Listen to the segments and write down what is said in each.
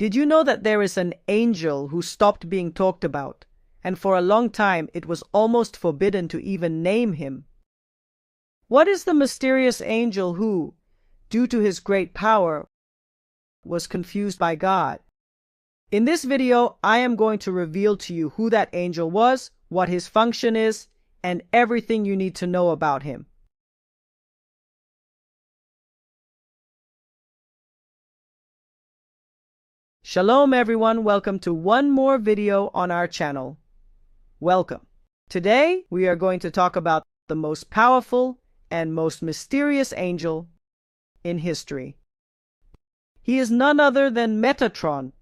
Did you know that there is an angel who stopped being talked about, and for a long time it was almost forbidden to even name him? What is the mysterious angel who, due to his great power, was confused by God? In this video, I am going to reveal to you who that angel was, what his function is, and everything you need to know about him. Shalom everyone, welcome to one more video on our channel. Welcome. Today we are going to talk about the most powerful and most mysterious angel in history. He is none other than METATRÓN.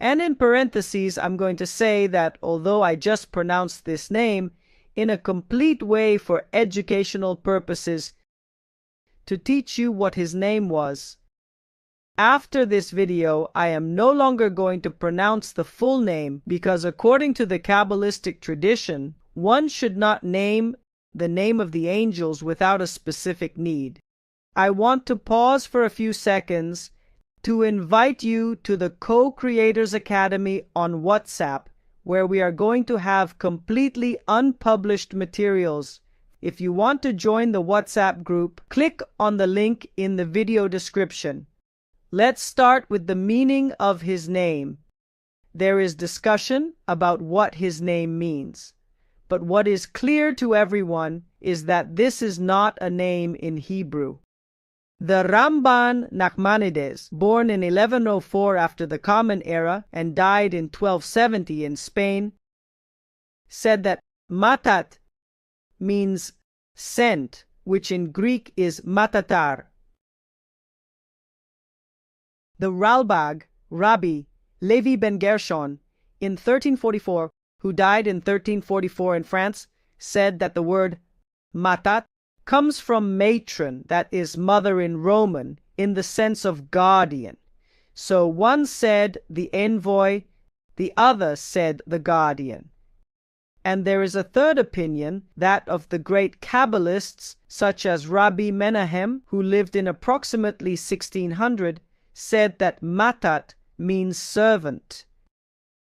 And in parentheses, I'm going to say that although I just pronounced this name in a complete way for educational purposes to teach you what his name was, after this video, I am no longer going to pronounce the full name because according to the Kabbalistic tradition, one should not name the name of the angels without a specific need. I want to pause for a few seconds to invite you to the Co-Creators Academy on WhatsApp, where we are going to have completely unpublished materials. If you want to join the WhatsApp group, click on the link in the video description. Let's start with the meaning of his name. There is discussion about what his name means, but what is clear to everyone is that this is not a name in Hebrew. The Ramban Nachmanides, born in 1104 after the Common Era and died in 1270 in Spain, said that matat means sent, which in Greek is matatar. The Ralbag, Rabbi Levi ben Gershon, in 1344, who died in 1344 in France, said that the word matat comes from matron, that is mother in Roman, in the sense of guardian. So one said the envoy, the other said the guardian. And there is a third opinion, that of the great Kabbalists, such as Rabbi Menahem, who lived in approximately 1600, said that matat means servant.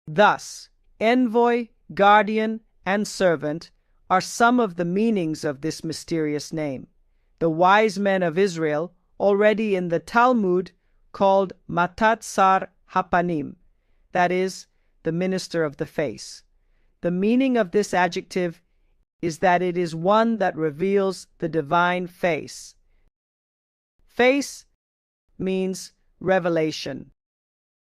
Thus, envoy, guardian, and servant are some of the meanings of this mysterious name. The wise men of Israel, already in the Talmud, called matat sar hapanim, that is, the minister of the face. The meaning of this adjective is that it is one that reveals the divine face. Face means revelation.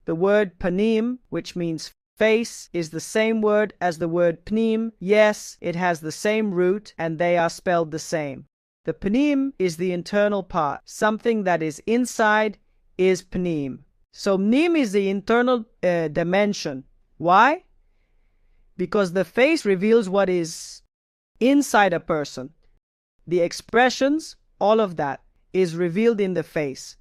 The word panim, which means face, is the same word as the word pnim. Yes, it has the same root and they are spelled the same. The panim is the internal part. Something that is inside is pnim. So pnim is the internal dimension. Why? Because the face reveals what is inside a person. The expressions, all of that, is revealed in the face.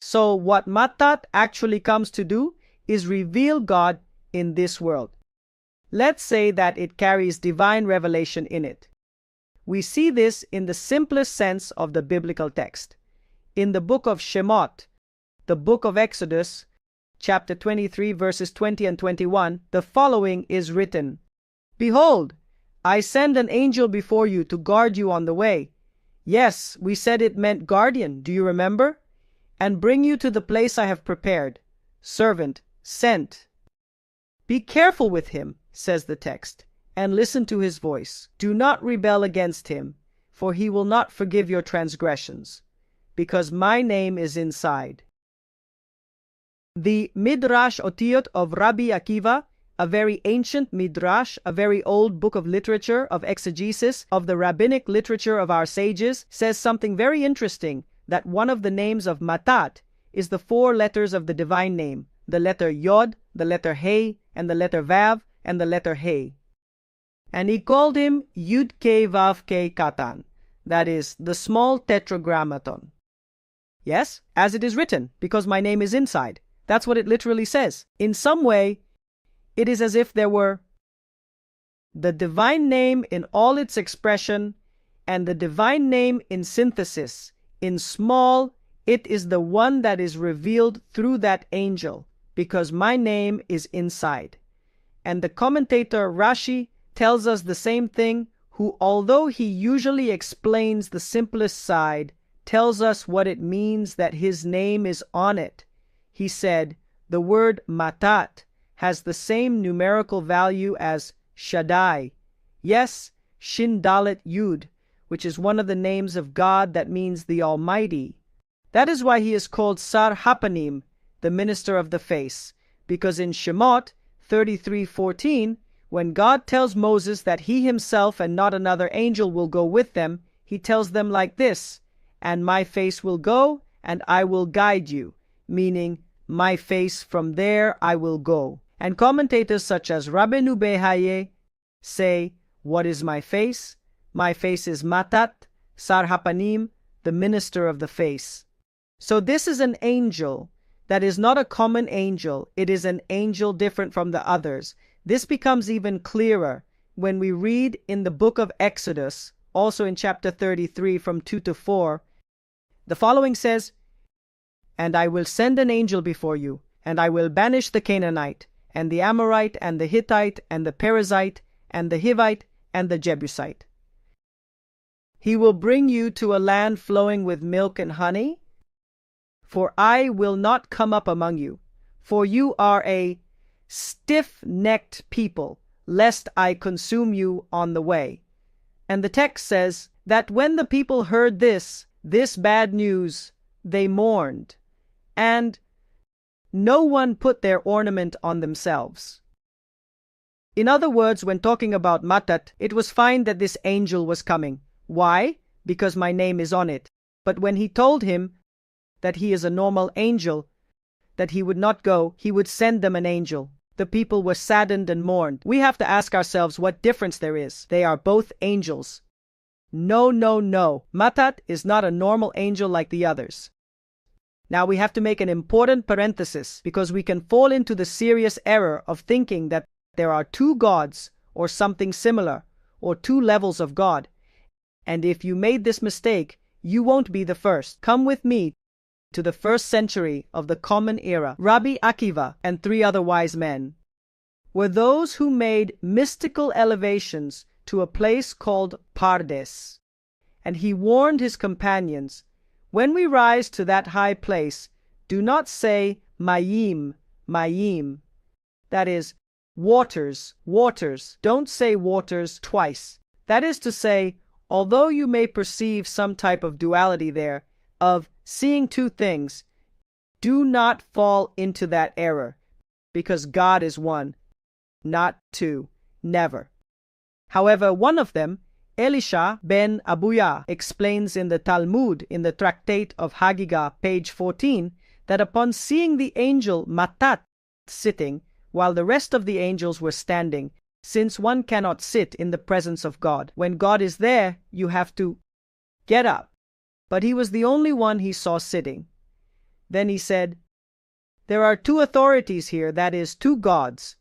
So what matat actually comes to do is reveal God in this world. Let's say that it carries divine revelation in it. We see this in the simplest sense of the biblical text. In the book of Shemot, the book of Exodus, chapter 23, verses 20 and 21, the following is written: Behold, I send an angel before you to guard you on the way. Yes, we said it meant guardian, do you remember? And bring you to the place I have prepared. Servant, sent. Be careful with him, says the text, and listen to his voice. Do not rebel against him, for he will not forgive your transgressions, because my name is inside. The Midrash Otiyot of Rabbi Akiva, a very ancient midrash, a very old book of literature, of exegesis, of the rabbinic literature of our sages, says something very interesting, that one of the names of matat is the 4 letters of the divine name, the letter Yod, the letter He, and the letter Vav, and the letter He. And he called him Yud-Ke Vav-Ke Katan, that is, the small tetragrammaton. Yes, as it is written, because my name is inside. That's what it literally says. In some way, it is as if there were the divine name in all its expression and the divine name in synthesis, in small, It is the one that is revealed through that angel, because my name is inside. And the commentator Rashi tells us the same thing, who, although he usually explains the simplest side, tells us what it means that his name is on it. He said, the word matat has the same numerical value as Shaddai. Yes, Shin Dalet Yud, which is one of the names of God that means the Almighty. That is why he is called Sar Hapanim, the minister of the face, because in Shemot 33:14, when God tells Moses that he himself and not another angel will go with them, he tells them like this, and my face will go, and I will guide you, meaning, my face from there I will go. And commentators such as Rabino Behaye say, what is my face? My face is Matat, Sar Hapanim, the minister of the face. So this is an angel that is not a common angel. It is an angel different from the others. This becomes even clearer when we read in the book of Exodus, also in chapter 33 from 2 to 4. The following says, and I will send an angel before you, and I will banish the Canaanite, and the Amorite, and the Hittite, and the Perizzite, and the Hivite, and the Jebusite. He will bring you to a land flowing with milk and honey, for I will not come up among you, for you are a stiff-necked people, lest I consume you on the way. And the text says that when the people heard this bad news, they mourned, and no one put their ornament on themselves. In other words, when talking about Matat, it was fine that this angel was coming. Why? Because my name is on it. But when he told him that he is a normal angel, that he would not go, he would send them an angel. The people were saddened and mourned. We have to ask ourselves what difference there is. They are both angels. No, no, no. Matat is not a normal angel like the others. Now we have to make an important parenthesis, because we can fall into the serious error of thinking that there are two gods or something similar, or two levels of God. And if you made this mistake, you won't be the first. Come with me to the 1st century of the Common Era. Rabbi Akiva and 3 other wise men were those who made mystical elevations to a place called Pardes. And he warned his companions, when we rise to that high place, do not say Mayim, Mayim. That is, waters, waters. Don't say waters twice. That is to say, although you may perceive some type of duality there, of seeing two things, do not fall into that error, because God is one, not two, never. However, one of them, Elisha ben Abuya, explains in the Talmud, in the tractate of Hagigah, page 14, that upon seeing the angel Matat sitting, while the rest of the angels were standing, since one cannot sit in the presence of God. When God is there, you have to get up. But he was the only one he saw sitting. Then he said, there are two authorities here, that is, two gods,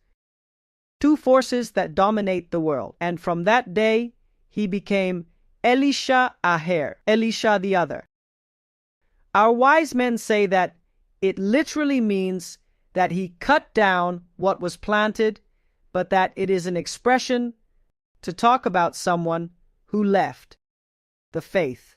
two forces that dominate the world. And from that day, he became Elisha Aher, Elisha the other. Our wise men say that it literally means that he cut down what was planted, but that it is an expression to talk about someone who left the faith.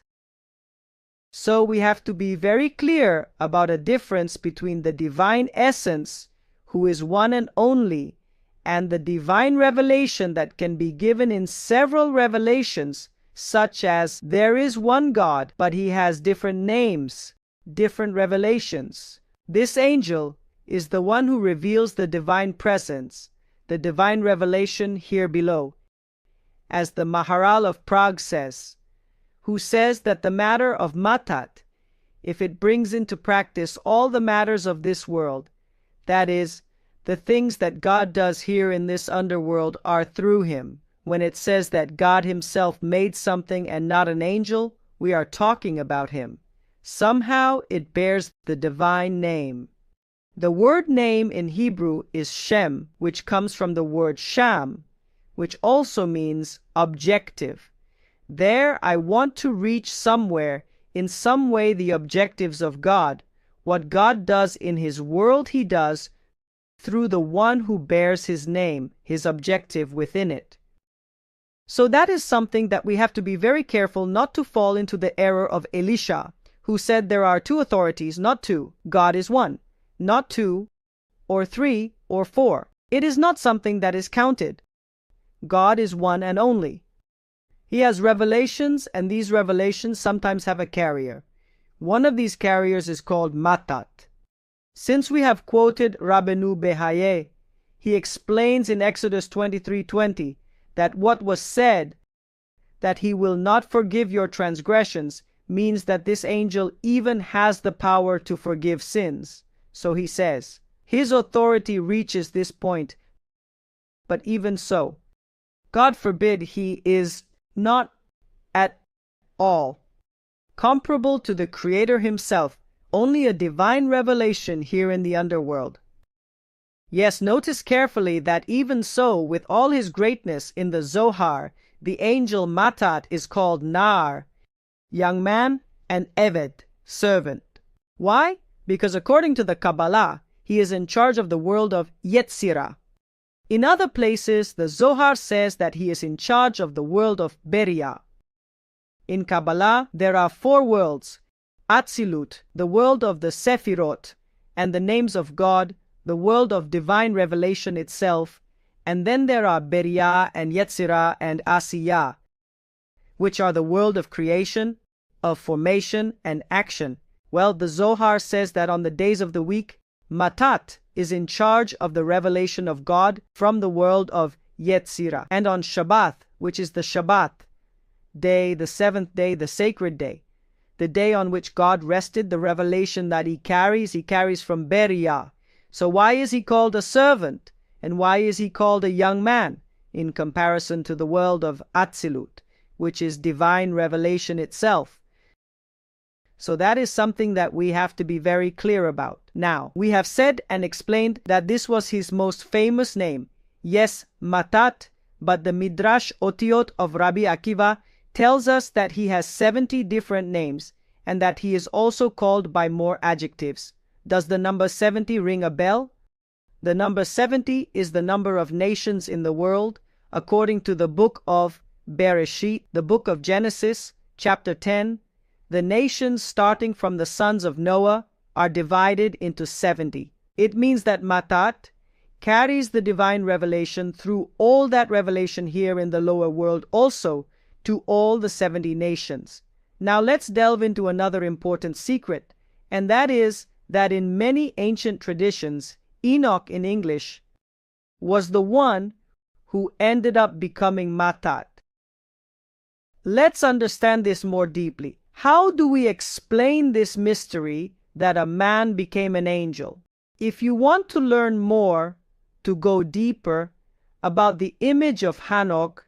So we have to be very clear about a difference between the divine essence, who is one and only, and the divine revelation that can be given in several revelations, such as there is one God, but he has different names, different revelations. This angel is the one who reveals the divine presence, the divine revelation here below. As the Maharal of Prague says, who says that the matter of Matat, if it brings into practice all the matters of this world, that is, the things that God does here in this underworld are through him. When it says that God himself made something and not an angel, we are talking about him. Somehow it bears the divine name. The word name in Hebrew is Shem, which comes from the word Sham, which also means objective. There I want to reach somewhere in some way the objectives of God. What God does in His world, He does through the one who bears His name, His objective within it. So that is something that we have to be very careful not to fall into the error of Elisha, who said there are two authorities, not two. God is one, not two, or three, or four. It is not something that is counted. God is one and only. He has revelations, and these revelations sometimes have a carrier. One of these carriers is called Matat. Since we have quoted Rabino Behaye, he explains in Exodus 23:20 that what was said, that he will not forgive your transgressions, means that this angel even has the power to forgive sins. So he says, his authority reaches this point. But even so, God forbid, he is not at all comparable to the Creator himself, only a divine revelation here in the underworld. Yes, notice carefully that even so, with all his greatness in the Zohar, the angel Matat is called Nar, young man, and Eved, servant. Why? Because according to the Kabbalah, he is in charge of the world of Yetzirah. In other places, the Zohar says that he is in charge of the world of Beriah. In Kabbalah, there are four worlds: Atzilut, the world of the Sephirot, and the names of God, the world of divine revelation itself, and then there are Beriah and Yetzirah and Asiyah, which are the world of creation, of formation and action. Well, the Zohar says that on the days of the week, Matat is in charge of the revelation of God from the world of Yetzirah. And on Shabbat, which is the Shabbat day, the seventh day, the sacred day, the day on which God rested, the revelation that he carries from Beriah. So why is he called a servant? And why is he called a young man in comparison to the world of Atzilut, which is divine revelation itself? So that is something that we have to be very clear about. Now, we have said and explained that this was his most famous name. Yes, Matat, but the Midrash Otiot of Rabbi Akiva tells us that he has 70 different names and that he is also called by more adjectives. Does the number 70 ring a bell? The number 70 is the number of nations in the world, according to the book of Bereshit, the book of Genesis, chapter 10. The nations starting from the sons of Noah are divided into 70. It means that Matat carries the divine revelation through all that revelation here in the lower world also to all the 70 nations. Now let's delve into another important secret, and that is that in many ancient traditions, Enoch in English was the one who ended up becoming Matat. Let's understand this more deeply. How do we explain this mystery that a man became an angel? If you want to learn more, to go deeper about the image of Enoch,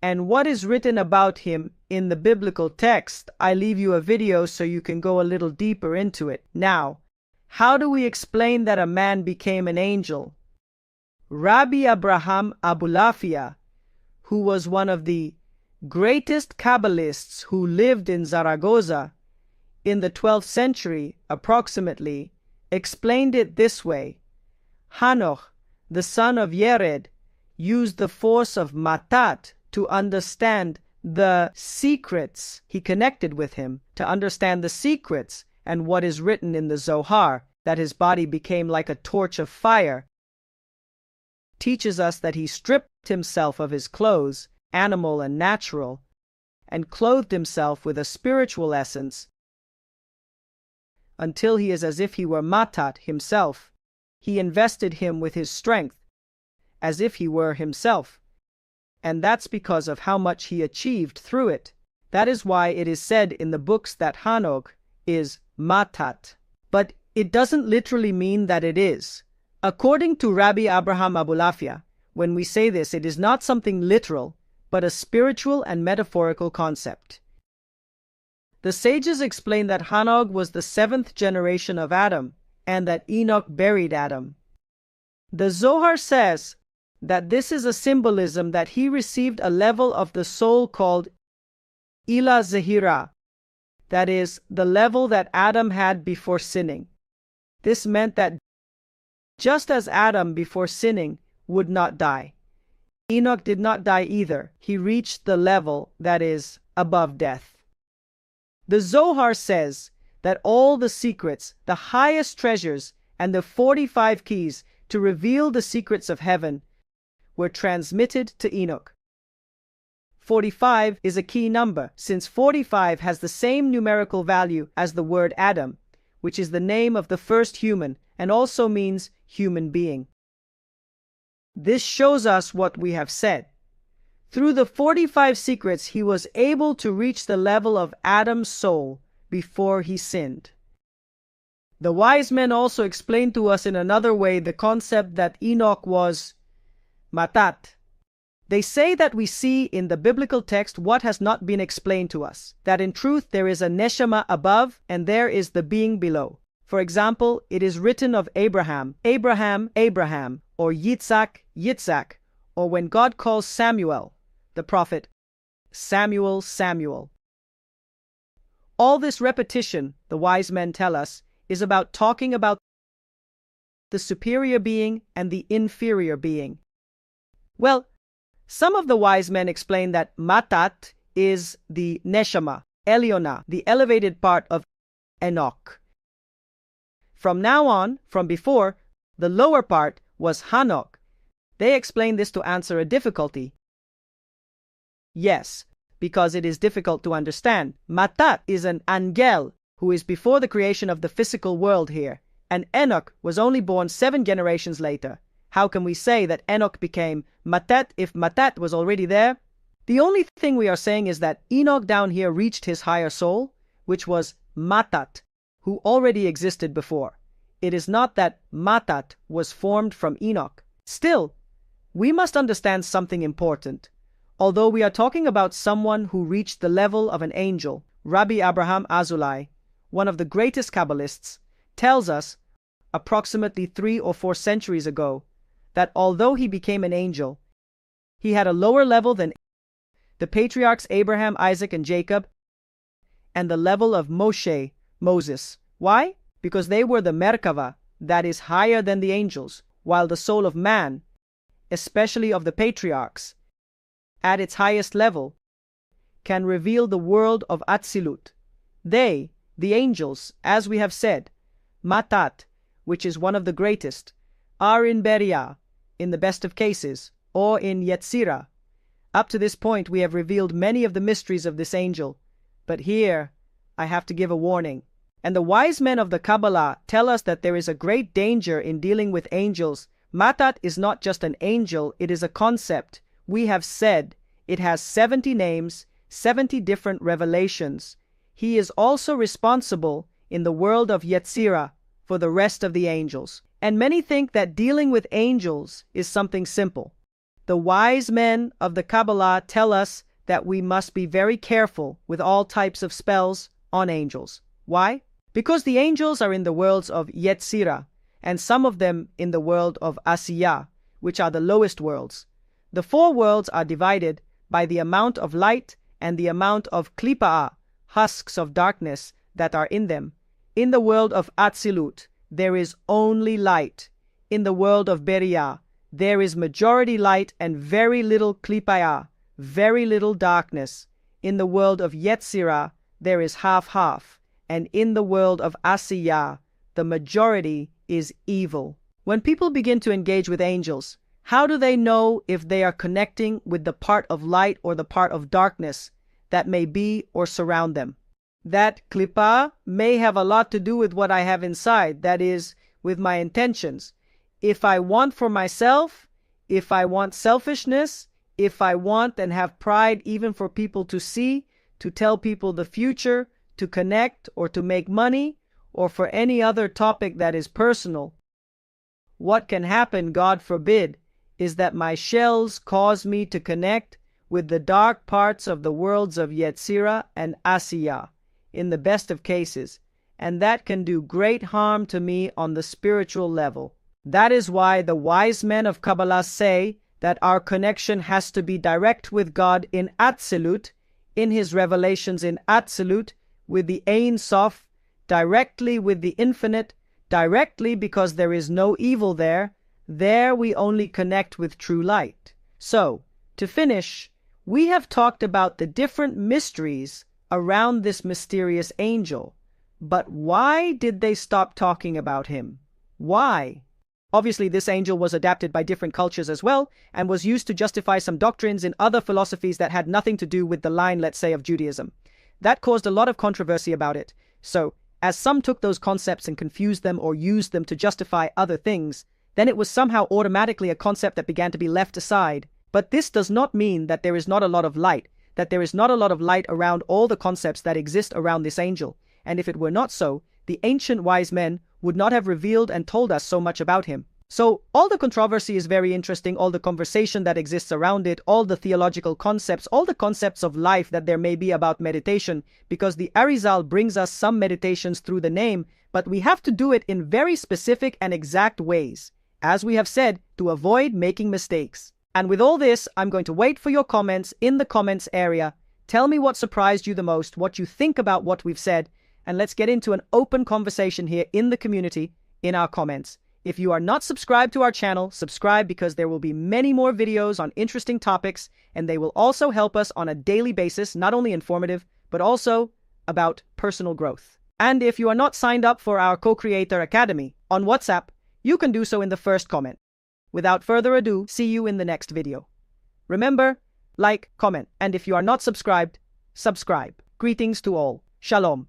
and what is written about him in the biblical text, I leave you a video so you can go a little deeper into it. Now, how do we explain that a man became an angel? Rabbi Abraham Abulafia, who was one of the greatest Kabbalists who lived in Zaragoza in the 12th century approximately, explained it this way. Hanoch, the son of Yered, used the force of Matat to understand the secrets. He connected with him to understand the secrets and what is written in the Zohar, that his body became like a torch of fire, teaches us that he stripped himself of his clothes, animal and natural, and clothed himself with a spiritual essence until he is as if he were Matat himself. He invested him with his strength, as if he were himself. And that's because of how much he achieved through it. That is why it is said in the books that Hanoch is Matat. But it doesn't literally mean that it is. According to Rabbi Abraham Abulafia, when we say this, it is not something literal, but a spiritual and metaphorical concept. The sages explain that Hanoch was the 7th generation of Adam, and that Enoch buried Adam. The Zohar says that this is a symbolism that he received a level of the soul called Ila Zehira, that is, the level that Adam had before sinning. This meant that just as Adam before sinning would not die, Enoch did not die either. He reached the level that is above death. The Zohar says that all the secrets, the highest treasures, and the 45 keys to reveal the secrets of heaven were transmitted to Enoch. 45 is a key number, since 45 has the same numerical value as the word Adam, which is the name of the first human and also means human being. This shows us what we have said. Through the 45 secrets, he was able to reach the level of Adam's soul before he sinned. The wise men also explained to us in another way the concept that Enoch was matat. They say that we see in the biblical text what has not been explained to us, that in truth there is a neshama above and there is the being below. For example, it is written of Abraham, Abraham, Abraham, or Yitzhak, Yitzhak, or when God calls Samuel, the prophet, Samuel, Samuel. All this repetition, the wise men tell us, is about talking about the superior being and the inferior being. Well, some of the wise men explain that matat is the neshama, Eliona, the elevated part of Enoch. From now on, from before, the lower part was Hanok. They explain this to answer a difficulty. Yes, because it is difficult to understand. Matat is an angel who is before the creation of the physical world here, and Enoch was only born 7 generations later. How can we say that Enoch became Matat if Matat was already there? The only thing we are saying is that Enoch down here reached his higher soul, which was Matat, who already existed before. It is not that Matat was formed from Enoch. Still, we must understand something important. Although we are talking about someone who reached the level of an angel, Rabbi Abraham Azulai, one of the greatest Kabbalists, tells us, approximately 3 or 4 centuries ago, that although he became an angel, he had a lower level than the patriarchs Abraham, Isaac, and Jacob, and the level of Moshe, Moses. Why? Because they were the Merkava, that is higher than the angels, while the soul of man, especially of the patriarchs, at its highest level, can reveal the world of Atzilut. They, the angels, as we have said, Matat, which is one of the greatest, are in Beria, in the best of cases, or in Yetzirah. Up to this point we have revealed many of the mysteries of this angel, but here I have to give a warning. And the wise men of the Kabbalah tell us that there is a great danger in dealing with angels. Matat is not just an angel, it is a concept. We have said it has 70 names, 70 different revelations. He is also responsible in the world of Yetzirah for the rest of the angels. And many think that dealing with angels is something simple. The wise men of the Kabbalah tell us that we must be very careful with all types of spells on angels. Why? Because the angels are in the worlds of Yetzirah, and some of them in the world of Asiyah, which are the lowest worlds. The 4 worlds are divided by the amount of light and the amount of klipa'ah, husks of darkness, that are in them. In the world of Atzilut, there is only light. In the world of Beriah, there is majority light and very little klipa'ah, very little darkness. In the world of Yetzirah, there is half-half. And in the world of Asiyah, the majority is evil. When people begin to engage with angels, how do they know if they are connecting with the part of light or the part of darkness that may be or surround them? That klipa may have a lot to do with what I have inside, that is, with my intentions. If I want for myself, if I want selfishness, if I want and have pride even for people to see, to tell people the future, to connect or to make money, or for any other topic that is personal, what can happen, God forbid, is that my shells cause me to connect with the dark parts of the worlds of Yetzirah and Asiyah, in the best of cases, and that can do great harm to me on the spiritual level. That is why the wise men of Kabbalah say that our connection has to be direct with God in Atzilut, in His revelations in Atzilut, with the Ein Sof, directly with the infinite, directly because there is no evil there. There we only connect with true light. So, to finish, we have talked about the different mysteries around this mysterious angel. But why did they stop talking about him? Why? Obviously, this angel was adapted by different cultures as well, and was used to justify some doctrines in other philosophies that had nothing to do with the line, let's say, of Judaism. That caused a lot of controversy about it. So, as some took those concepts and confused them or used them to justify other things, then it was somehow automatically a concept that began to be left aside. But this does not mean that there is not a lot of light, that there is not a lot of light around all the concepts that exist around this angel. And if it were not so, the ancient wise men would not have revealed and told us so much about him. So, all the controversy is very interesting, all the conversation that exists around it, all the theological concepts, all the concepts of life that there may be about meditation, because the Arizal brings us some meditations through the name, but we have to do it in very specific and exact ways, as we have said, to avoid making mistakes. And with all this, I'm going to wait for your comments in the comments area. Tell me what surprised you the most, what you think about what we've said, and let's get into an open conversation here in the community, in our comments. If you are not subscribed to our channel, subscribe, because there will be many more videos on interesting topics, and they will also help us on a daily basis, not only informative, but also about personal growth. And if you are not signed up for our Co-Creator Academy on WhatsApp, you can do so in the first comment. Without further ado, see you in the next video. Remember, like, comment, and if you are not subscribed, subscribe. Greetings to all. Shalom.